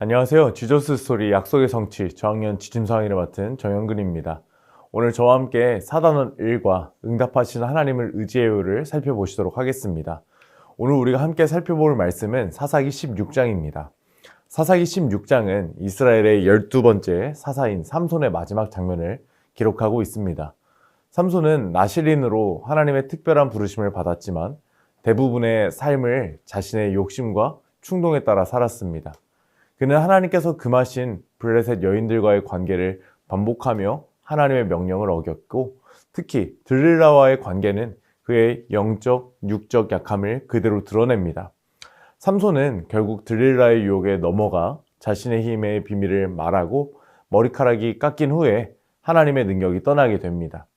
안녕하세요. 지저스 스토리 약속의 성취 저학년 지침서강의를 맡은 정영근입니다. 오늘 저와 함께 사단원 1과 응답하시는 하나님을 의지해요를 살펴보시도록 하겠습니다. 오늘 우리가 함께 살펴볼 말씀은 사사기 16장입니다. 사사기 16장은 이스라엘의 12번째 사사인 삼손의 마지막 장면을 기록하고 있습니다. 삼손은 나실인으로 하나님의 특별한 부르심을 받았지만 대부분의 삶을 자신의 욕심과 충동에 따라 살았습니다. 그는 하나님께서 금하신 블레셋 여인들과의 관계를 반복하며 하나님의 명령을 어겼고, 특히 들릴라와의 관계는 그의 영적, 육적 약함을 그대로 드러냅니다. 삼손은 결국 들릴라의 유혹에 넘어가 자신의 힘의 비밀을 말하고 머리카락이 깎인 후에 하나님의 능력이 떠나게 됩니다.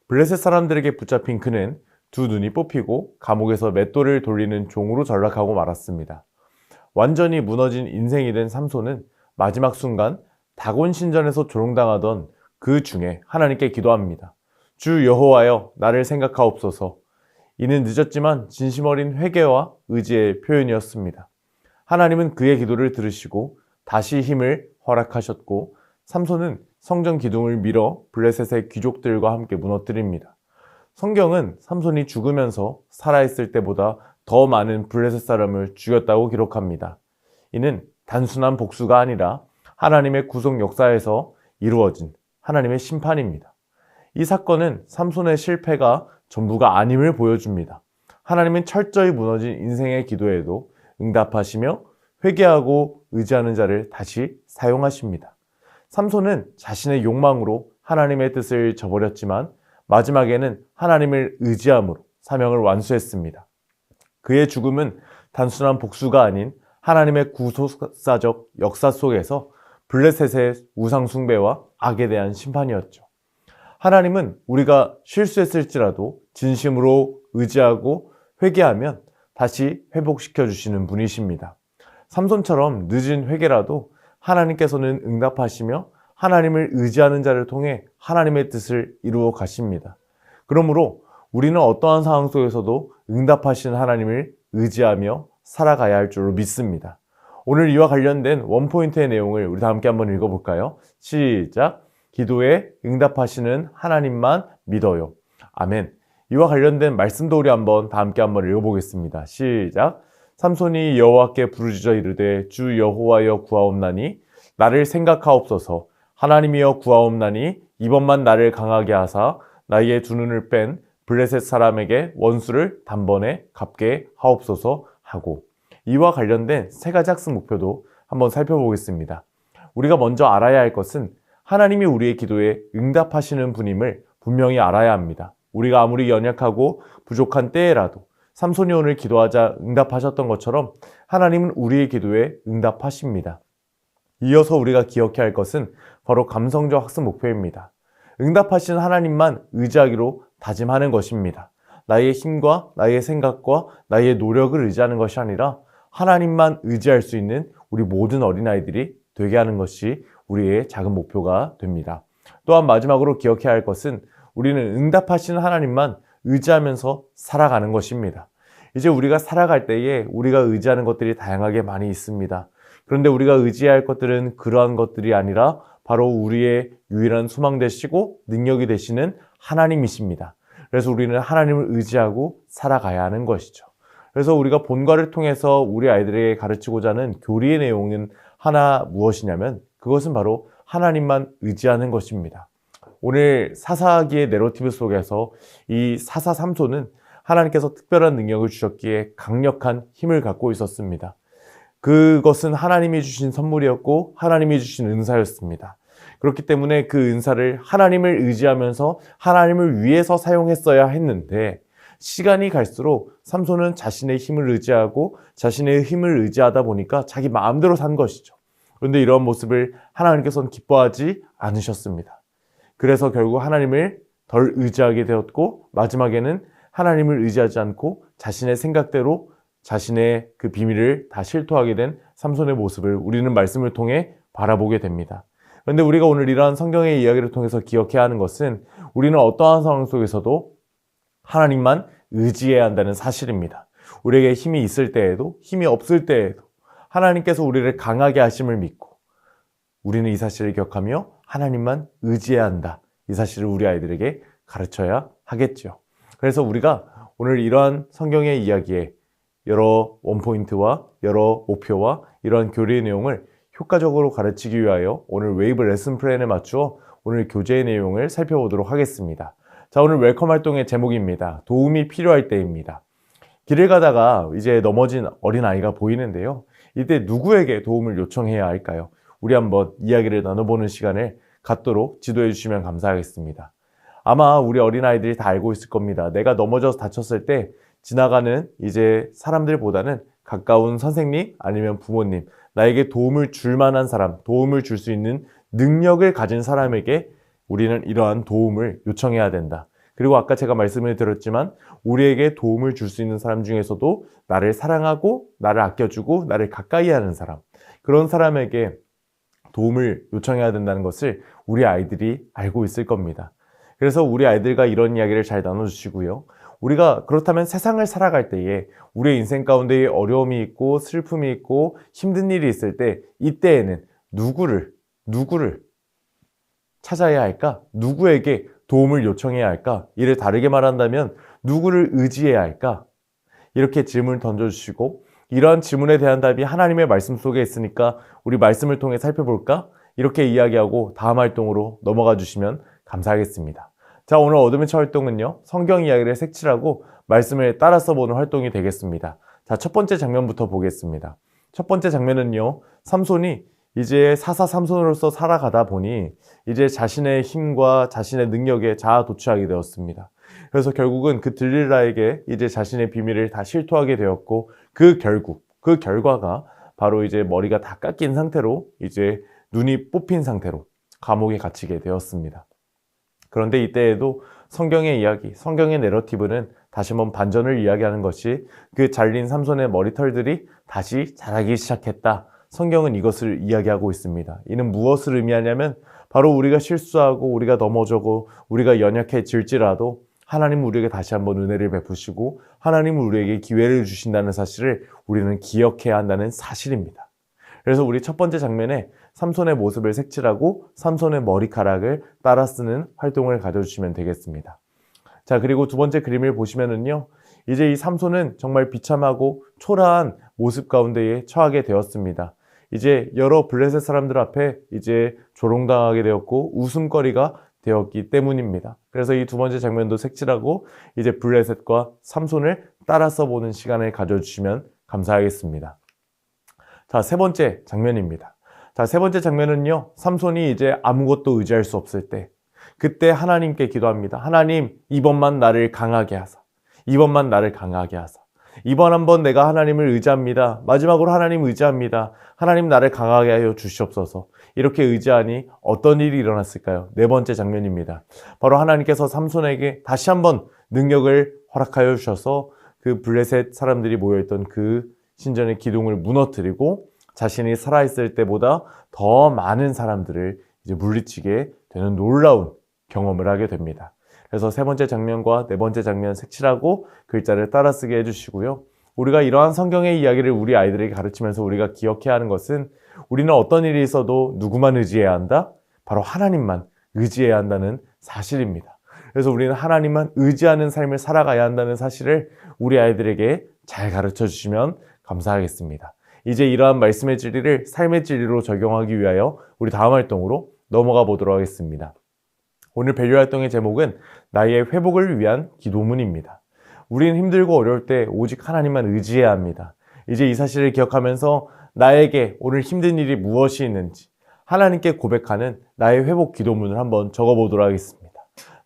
블레셋 사람들에게 붙잡힌 그는 두 눈이 뽑히고 감옥에서 맷돌을 돌리는 종으로 전락하고 말았습니다. 완전히 무너진 인생이 된 삼손은 마지막 순간 다곤 신전에서 조롱당하던 그 중에 하나님께 기도합니다. 주 여호와여, 나를 생각하옵소서. 이는 늦었지만 진심 어린 회개와 의지의 표현이었습니다. 하나님은 그의 기도를 들으시고 다시 힘을 허락하셨고, 삼손은 성전 기둥을 밀어 블레셋의 귀족들과 함께 무너뜨립니다. 성경은 삼손이 죽으면서 살아있을 때보다 더 많은 블레셋 사람을 죽였다고 기록합니다. 이는 단순한 복수가 아니라 하나님의 구속 역사에서 이루어진 하나님의 심판입니다. 이 사건은 삼손의 실패가 전부가 아님을 보여줍니다. 하나님은 철저히 무너진 인생의 기도에도 응답하시며 회개하고 의지하는 자를 다시 사용하십니다. 삼손은 자신의 욕망으로 하나님의 뜻을 저버렸지만 마지막에는 하나님을 의지함으로 사명을 완수했습니다. 그의 죽음은 단순한 복수가 아닌 하나님의 구속사적 역사 속에서 블레셋의 우상 숭배와 악에 대한 심판이었죠. 하나님은 우리가 실수했을지라도 진심으로 의지하고 회개하면 다시 회복시켜 주시는 분이십니다. 삼손처럼 늦은 회개라도 하나님께서는 응답하시며 하나님을 의지하는 자를 통해 하나님의 뜻을 이루어 가십니다. 그러므로 우리는 어떠한 상황 속에서도 응답하시는 하나님을 의지하며 살아가야 할 줄로 믿습니다. 오늘 이와 관련된 원포인트의 내용을 우리 다 함께 한번 읽어볼까요? 시작! 기도에 응답하시는 하나님만 믿어요. 아멘. 이와 관련된 말씀도 우리 다 함께 한번 읽어보겠습니다. 시작! 삼손이 여호와께 부르짖어 이르되 주 여호와여 구하옵나니 나를 생각하옵소서. 하나님이여 구하옵나니 이번만 나를 강하게 하사 나의 두 눈을 뺀 블레셋 사람에게 원수를 단번에 갚게 하옵소서 하고, 이와 관련된 세 가지 학습 목표도 한번 살펴보겠습니다. 우리가 먼저 알아야 할 것은 하나님이 우리의 기도에 응답하시는 분임을 분명히 알아야 합니다. 우리가 아무리 연약하고 부족한 때에라도 삼손이 오늘 기도하자 응답하셨던 것처럼 하나님은 우리의 기도에 응답하십니다. 이어서 우리가 기억해야 할 것은 바로 감성적 학습 목표입니다. 응답하시는 하나님만 의지하기로 다짐하는 것입니다. 나의 힘과 나의 생각과 나의 노력을 의지하는 것이 아니라 하나님만 의지할 수 있는 우리 모든 어린아이들이 되게 하는 것이 우리의 작은 목표가 됩니다. 또한 마지막으로 기억해야 할 것은 우리는 응답하시는 하나님만 의지하면서 살아가는 것입니다. 이제 우리가 살아갈 때에 우리가 의지하는 것들이 다양하게 많이 있습니다. 그런데 우리가 의지해야 할 것들은 그러한 것들이 아니라 바로 우리의 유일한 소망 되시고 능력이 되시는 하나님이십니다. 그래서 우리는 하나님을 의지하고 살아가야 하는 것이죠. 그래서 우리가 본과를 통해서 우리 아이들에게 가르치고자 하는 교리의 내용은 하나 무엇이냐면 그것은 바로 하나님만 의지하는 것입니다. 오늘 사사기의 내러티브 속에서 이 사사 삼손은 하나님께서 특별한 능력을 주셨기에 강력한 힘을 갖고 있었습니다. 그것은 하나님이 주신 선물이었고 하나님이 주신 은사였습니다. 그렇기 때문에 그 은사를 하나님을 의지하면서 하나님을 위해서 사용했어야 했는데, 시간이 갈수록 삼손은 자신의 힘을 의지하고 자신의 힘을 의지하다 보니까 자기 마음대로 산 것이죠. 그런데 이러한 모습을 하나님께서는 기뻐하지 않으셨습니다. 그래서 결국 하나님을 덜 의지하게 되었고, 마지막에는 하나님을 의지하지 않고 자신의 생각대로 자신의 그 비밀을 다 실토하게 된 삼손의 모습을 우리는 말씀을 통해 바라보게 됩니다. 그런데 우리가 오늘 이러한 성경의 이야기를 통해서 기억해야 하는 것은 우리는 어떠한 상황 속에서도 하나님만 의지해야 한다는 사실입니다. 우리에게 힘이 있을 때에도 힘이 없을 때에도 하나님께서 우리를 강하게 하심을 믿고 우리는 이 사실을 기억하며 하나님만 의지해야 한다. 이 사실을 우리 아이들에게 가르쳐야 하겠죠. 그래서 우리가 오늘 이러한 성경의 이야기에 여러 원포인트와 여러 목표와 이러한 교리의 내용을 효과적으로 가르치기 위하여 오늘 웨이브 레슨 플랜에 맞추어 오늘 교재의 내용을 살펴보도록 하겠습니다. 자, 오늘 웰컴 활동의 제목입니다. 도움이 필요할 때입니다. 길을 가다가 이제 넘어진 어린아이가 보이는데요. 이때 누구에게 도움을 요청해야 할까요? 우리 한번 이야기를 나눠보는 시간을 갖도록 지도해 주시면 감사하겠습니다. 아마 우리 어린아이들이 다 알고 있을 겁니다. 내가 넘어져서 다쳤을 때 지나가는 이제 사람들보다는 가까운 선생님 아니면 부모님, 나에게 도움을 줄 만한 사람, 도움을 줄 수 있는 능력을 가진 사람에게 우리는 이러한 도움을 요청해야 된다. 그리고 아까 제가 말씀을 드렸지만 우리에게 도움을 줄 수 있는 사람 중에서도 나를 사랑하고 나를 아껴주고 나를 가까이 하는 사람, 그런 사람에게 도움을 요청해야 된다는 것을 우리 아이들이 알고 있을 겁니다. 그래서 우리 아이들과 이런 이야기를 잘 나눠주시고요. 우리가 그렇다면 세상을 살아갈 때에 우리의 인생 가운데 어려움이 있고 슬픔이 있고 힘든 일이 있을 때 이때에는 누구를 찾아야 할까? 누구에게 도움을 요청해야 할까? 이를 다르게 말한다면 누구를 의지해야 할까? 이렇게 질문을 던져주시고 이러한 질문에 대한 답이 하나님의 말씀 속에 있으니까 우리 말씀을 통해 살펴볼까? 이렇게 이야기하고 다음 활동으로 넘어가 주시면 감사하겠습니다. 자, 오늘 어드벤처 활동은요, 성경 이야기를 색칠하고 말씀을 따라 써보는 활동이 되겠습니다. 자, 첫 번째 장면부터 보겠습니다. 첫 번째 장면은요, 삼손이 이제 사사 삼손으로서 살아가다 보니 이제 자신의 힘과 자신의 능력에 자아도취하게 되었습니다. 그래서 결국은 그 들릴라에게 이제 자신의 비밀을 다 실토하게 되었고 그 결과가 바로 이제 머리가 다 깎인 상태로 이제 눈이 뽑힌 상태로 감옥에 갇히게 되었습니다. 그런데 이때에도 성경의 이야기, 성경의 내러티브는 다시 한번 반전을 이야기하는 것이 그 잘린 삼손의 머리털들이 다시 자라기 시작했다. 성경은 이것을 이야기하고 있습니다. 이는 무엇을 의미하냐면 바로 우리가 실수하고 우리가 넘어져고 우리가 연약해질지라도 하나님은 우리에게 다시 한번 은혜를 베푸시고 하나님은 우리에게 기회를 주신다는 사실을 우리는 기억해야 한다는 사실입니다. 그래서 우리 첫 번째 장면에 삼손의 모습을 색칠하고 삼손의 머리카락을 따라 쓰는 활동을 가져주시면 되겠습니다. 자, 그리고 두 번째 그림을 보시면은요, 이제 이 삼손은 정말 비참하고 초라한 모습 가운데에 처하게 되었습니다. 이제 여러 블레셋 사람들 앞에 이제 조롱당하게 되었고 웃음거리가 되었기 때문입니다. 그래서 이 두 번째 장면도 색칠하고 이제 블레셋과 삼손을 따라 써보는 시간을 가져주시면 감사하겠습니다. 자, 세 번째 장면입니다. 자, 세 번째 장면은요, 삼손이 이제 아무것도 의지할 수 없을 때, 그때 하나님께 기도합니다. 하나님, 이번만 나를 강하게 하사. 이번만 나를 강하게 하사. 이번 한번 내가 하나님을 의지합니다. 마지막으로 하나님 의지합니다. 하나님 나를 강하게 하여 주시옵소서. 이렇게 의지하니 어떤 일이 일어났을까요? 네 번째 장면입니다. 바로 하나님께서 삼손에게 다시 한번 능력을 허락하여 주셔서 그 블레셋 사람들이 모여있던 그 신전의 기둥을 무너뜨리고 자신이 살아있을 때보다 더 많은 사람들을 이제 물리치게 되는 놀라운 경험을 하게 됩니다. 그래서 세 번째 장면과 네 번째 장면 색칠하고 글자를 따라 쓰게 해주시고요. 우리가 이러한 성경의 이야기를 우리 아이들에게 가르치면서 우리가 기억해야 하는 것은 우리는 어떤 일이 있어도 누구만 의지해야 한다? 바로 하나님만 의지해야 한다는 사실입니다. 그래서 우리는 하나님만 의지하는 삶을 살아가야 한다는 사실을 우리 아이들에게 잘 가르쳐 주시면 감사하겠습니다. 이제 이러한 말씀의 진리를 삶의 진리로 적용하기 위하여 우리 다음 활동으로 넘어가 보도록 하겠습니다. 오늘 밸류 활동의 제목은 나의 회복을 위한 기도문입니다. 우리는 힘들고 어려울 때 오직 하나님만 의지해야 합니다. 이제 이 사실을 기억하면서 나에게 오늘 힘든 일이 무엇이 있는지 하나님께 고백하는 나의 회복 기도문을 한번 적어보도록 하겠습니다.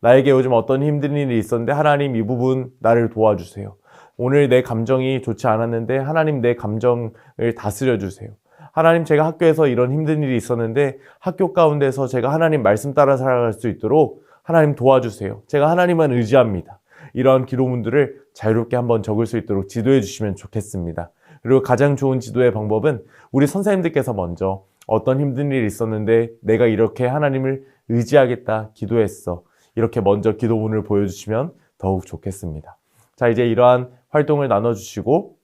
나에게 요즘 어떤 힘든 일이 있었는데 하나님 이 부분 나를 도와주세요. 오늘 내 감정이 좋지 않았는데 하나님 내 감정을 다스려 주세요. 하나님 제가 학교에서 이런 힘든 일이 있었는데 학교 가운데서 제가 하나님 말씀 따라 살아갈 수 있도록 하나님 도와주세요. 제가 하나님만 의지합니다. 이러한 기도문들을 자유롭게 한번 적을 수 있도록 지도해 주시면 좋겠습니다. 그리고 가장 좋은 지도의 방법은 우리 선생님들께서 먼저 어떤 힘든 일이 있었는데 내가 이렇게 하나님을 의지하겠다 기도했어. 이렇게 먼저 기도문을 보여주시면 더욱 좋겠습니다. 자, 이제 이러한 활동을 나눠주시고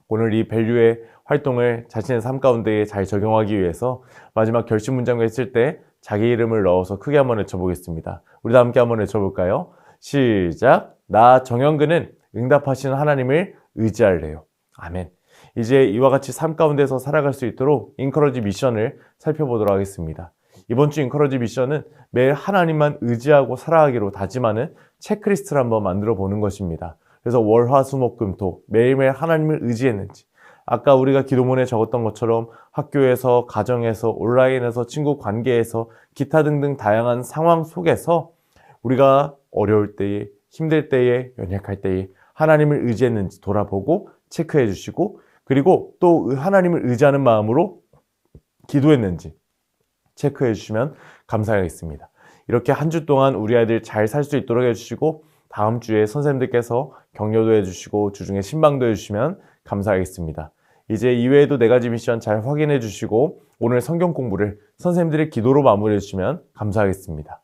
오늘 이 밸류의 활동을 자신의 삶 가운데 잘 적용하기 위해서 마지막 결심 문장을 했을 때 자기 이름을 넣어서 크게 한번 외쳐보겠습니다. 우리 다 함께 한번 외쳐볼까요? 시작! 나 정영근은 응답하시는 하나님을 의지할래요. 아멘. 이제 이와 같이 삶 가운데서 살아갈 수 있도록 인커러지 미션을 살펴보도록 하겠습니다. 이번 주 인커러지 미션은 매일 하나님만 의지하고 살아가기로 다짐하는 체크리스트를 한번 만들어 보는 것입니다. 그래서 월, 화, 수, 목, 금, 토 매일매일 하나님을 의지했는지, 아까 우리가 기도문에 적었던 것처럼 학교에서, 가정에서, 온라인에서, 친구 관계에서, 기타 등등 다양한 상황 속에서 우리가 어려울 때에, 힘들 때에, 연약할 때에 하나님을 의지했는지 돌아보고 체크해 주시고, 그리고 또 하나님을 의지하는 마음으로 기도했는지 체크해 주시면 감사하겠습니다. 이렇게 한 주 동안 우리 아이들 잘 살 수 있도록 해주시고, 다음 주에 선생님들께서 격려도 해주시고 주중에 신방도 해주시면 감사하겠습니다. 이제 이외에도 4가지 미션 잘 확인해 주시고 오늘 성경 공부를 선생님들의 기도로 마무리해 주시면 감사하겠습니다.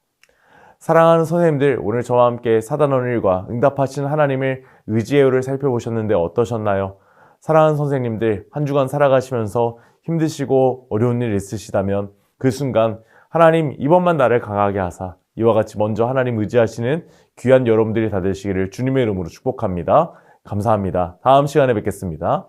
사랑하는 선생님들, 오늘 저와 함께 사단원 1과 응답하신 하나님을 의지해요를 살펴보셨는데 어떠셨나요? 사랑하는 선생님들, 한 주간 살아가시면서 힘드시고 어려운 일 있으시다면 그 순간 하나님 이번만 나를 강하게 하사 이와 같이 먼저 하나님 의지하시는 귀한 여러분들이 다 되시기를 주님의 이름으로 축복합니다. 감사합니다. 다음 시간에 뵙겠습니다.